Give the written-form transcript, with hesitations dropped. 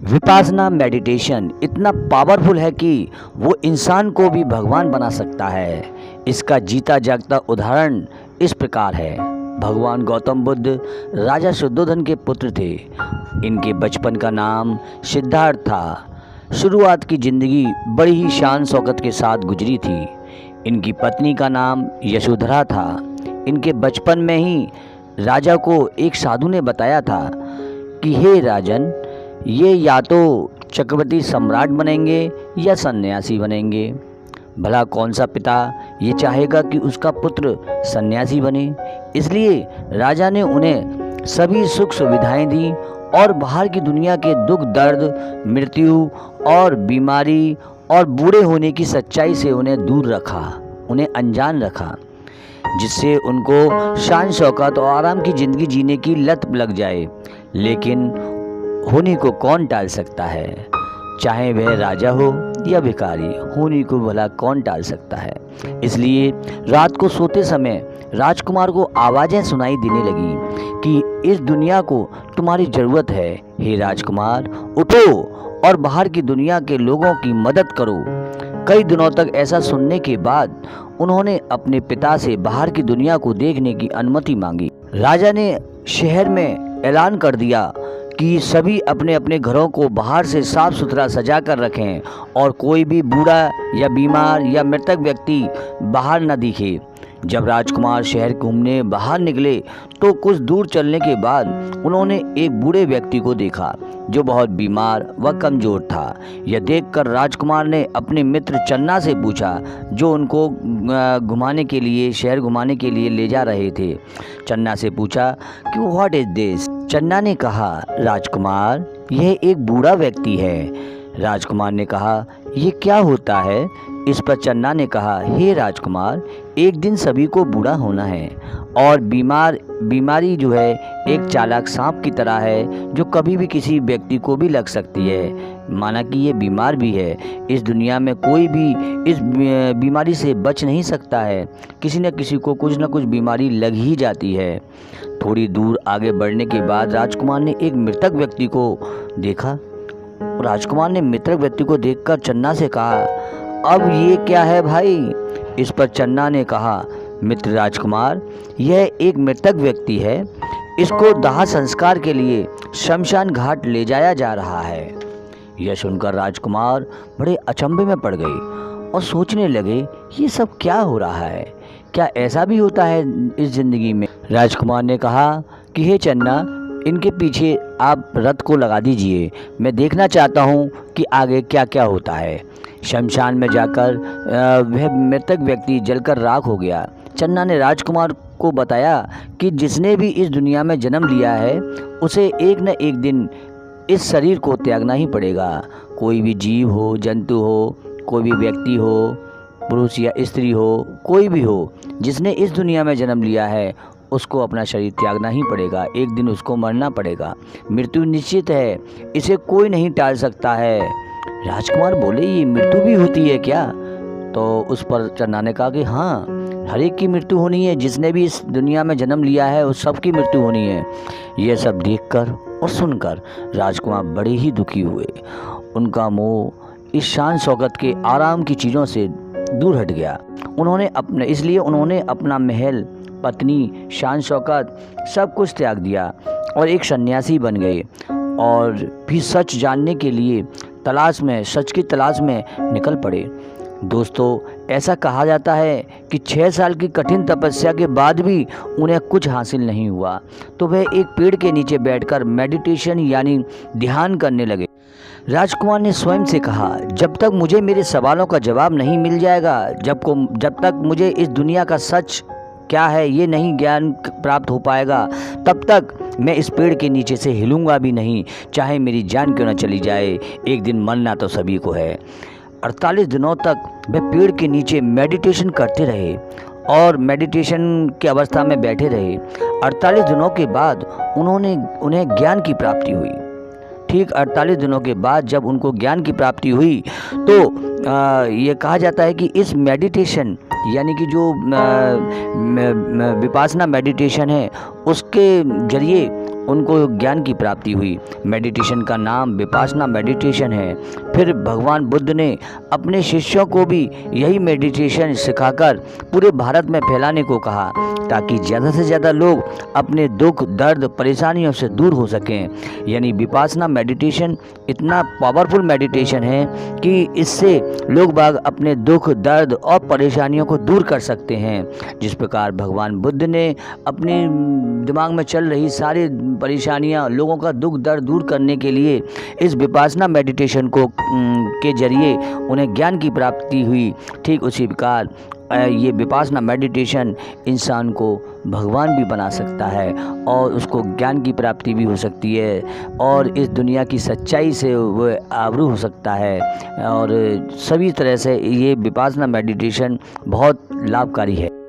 Vipassana meditation इतना powerful है कि वो इंसान को भी भगवान बना सकता है। इसका जीता जागता उदाहरण इस प्रकार है। भगवान गौतम बुद्ध राजा शुद्धोधन के पुत्र थे। इनके बचपन का नाम सिद्धार्थ था। शुरुआत की जिंदगी बड़ी ही शान शौकत के साथ गुजरी थी। इनकी पत्नी का नाम यशोधरा था। इनके बचपन में ही राजा को एक साधु ने बताया था कि हे राजन, ये या तो चक्रवर्ती सम्राट बनेंगे या सन्यासी बनेंगे। भला कौन सा पिता ये चाहेगा कि उसका पुत्र सन्यासी बने। इसलिए राजा ने उन्हें सभी सुख सुविधाएं दी और बाहर की दुनिया के दुख दर्द, मृत्यु और बीमारी और बूढ़े होने की सच्चाई से उन्हें दूर रखा, उन्हें अनजान रखा, जिससे उनको शान शौकत और आराम की ज़िंदगी जीने की लत लग जाए। लेकिन होनी को कौन टाल सकता है, चाहे वह राजा हो या भिखारी। होनी को भला कौन टाल सकता है। इसलिए रात को सोते समय राजकुमार को आवाज़ें सुनाई देने लगी कि इस दुनिया को तुम्हारी ज़रूरत है। हे राजकुमार, उठो और बाहर की दुनिया के लोगों की मदद करो। कई दिनों तक ऐसा सुनने के बाद उन्होंने अपने पिता से बाहर की दुनिया को देखने की अनुमति मांगी। राजा ने शहर में ऐलान कर दिया कि सभी अपने अपने घरों को बाहर से साफ सुथरा सजा कर रखें और कोई भी बूढ़ा या बीमार या मृतक व्यक्ति बाहर न दिखे। जब राजकुमार शहर घूमने बाहर निकले तो कुछ दूर चलने के बाद उन्होंने एक बूढ़े व्यक्ति को देखा जो बहुत बीमार व कमज़ोर था। यह देखकर राजकुमार ने अपने मित्र चन्ना से पूछा, जो उनको घुमाने के लिए शहर घुमाने के लिए ले जा रहे थे। चन्ना से पूछा कि व्हाट इज दिस। चन्ना ने कहा, राजकुमार, यह एक बूढ़ा व्यक्ति है। राजकुमार ने कहा, ये क्या होता है। इस पर चन्ना ने कहा, हे राजकुमार, एक दिन सभी को बूढ़ा होना है और बीमारी जो है एक चालाक सांप की तरह है जो कभी भी किसी व्यक्ति को भी लग सकती है। माना कि ये बीमार भी है। इस दुनिया में कोई भी इस बीमारी से बच नहीं सकता है। किसी न किसी को कुछ न कुछ बीमारी लग ही जाती है। थोड़ी दूर आगे बढ़ने के बाद राजकुमार ने एक मृतक व्यक्ति को देखा। राजकुमार ने मृतक व्यक्ति को देखकर चन्ना से कहा, अब ये क्या है भाई। इस पर चन्ना ने कहा, मित्र राजकुमार, यह एक मृतक व्यक्ति है। इसको दाह संस्कार के लिए शमशान घाट ले जाया जा रहा है। यह सुनकर राजकुमार बड़े अचंभे में पड़ गए और सोचने लगे, ये सब क्या हो रहा है। क्या ऐसा भी होता है इस जिंदगी में। राजकुमार ने कहा कि हे चन्ना, इनके पीछे आप रथ को लगा दीजिए। मैं देखना चाहता हूँ कि आगे क्या क्या होता है। शमशान में जाकर वह मृतक व्यक्ति जलकर राख हो गया। चन्ना ने राजकुमार को बताया कि जिसने भी इस दुनिया में जन्म लिया है उसे एक न एक दिन इस शरीर को त्यागना ही पड़ेगा। कोई भी जीव हो, जंतु हो, कोई भी व्यक्ति हो, पुरुष या स्त्री हो, कोई भी हो, जिसने इस दुनिया में जन्म लिया है उसको अपना शरीर त्यागना ही पड़ेगा। एक दिन उसको मरना पड़ेगा। मृत्यु निश्चित है, इसे कोई नहीं टाल सकता है। राजकुमार बोले, ये मृत्यु भी होती है क्या। तो उस पर चन्ना ने कहा कि हाँ, हर एक की मृत्यु होनी है। जिसने भी इस दुनिया में जन्म लिया है उस सब की मृत्यु होनी है। यह सब देखकर और सुनकर राजकुमार बड़े ही दुखी हुए। उनका मोह इस शान शौकत के आराम की चीज़ों से दूर हट गया। इसलिए उन्होंने अपना महल, पत्नी, शान शौकत सब कुछ त्याग दिया और एक सन्यासी बन गए और भी सच जानने के लिए सच की तलाश में निकल पड़े। दोस्तों, ऐसा कहा जाता है कि 6 साल की कठिन तपस्या के बाद भी उन्हें कुछ हासिल नहीं हुआ तो वह एक पेड़ के नीचे बैठकर मेडिटेशन यानी ध्यान करने लगे। राजकुमार ने स्वयं से कहा, जब तक मुझे मेरे सवालों का जवाब नहीं मिल जाएगा, जब तक मुझे इस दुनिया का सच क्या है ये नहीं ज्ञान प्राप्त हो पाएगा, तब तक मैं इस पेड़ के नीचे से हिलूंगा भी नहीं, चाहे मेरी जान क्यों न चली जाए। एक दिन मरना तो सभी को है। 48 दिनों तक वे पेड़ के नीचे मेडिटेशन करते रहे और मेडिटेशन की अवस्था में बैठे रहे। 48 दिनों के बाद उन्हें ज्ञान की प्राप्ति हुई। ठीक 48 दिनों के बाद जब उनको ज्ञान की प्राप्ति हुई तो ये कहा जाता है कि इस मेडिटेशन यानी कि जो विपासना मेडिटेशन है उसके जरिए उनको ज्ञान की प्राप्ति हुई। मेडिटेशन का नाम विपासना मेडिटेशन है। फिर भगवान बुद्ध ने अपने शिष्यों को भी यही मेडिटेशन सिखाकर पूरे भारत में फैलाने को कहा, ताकि ज़्यादा से ज़्यादा लोग अपने दुख दर्द परेशानियों से दूर हो सकें। यानी विपासना मेडिटेशन इतना पावरफुल मेडिटेशन है कि इससे लोग बाग अपने दुख दर्द और परेशानियों को दूर कर सकते हैं। जिस प्रकार भगवान बुद्ध ने अपने दिमाग में चल रही सारी परेशानियां, लोगों का दुख दर्द दूर करने के लिए इस विपासना मेडिटेशन को के जरिए उन्हें ज्ञान की प्राप्ति हुई, ठीक उसी प्रकार ये विपासना मेडिटेशन इंसान को भगवान भी बना सकता है और उसको ज्ञान की प्राप्ति भी हो सकती है और इस दुनिया की सच्चाई से वह आबरू हो सकता है। और सभी तरह से ये विपासना मेडिटेशन बहुत लाभकारी है।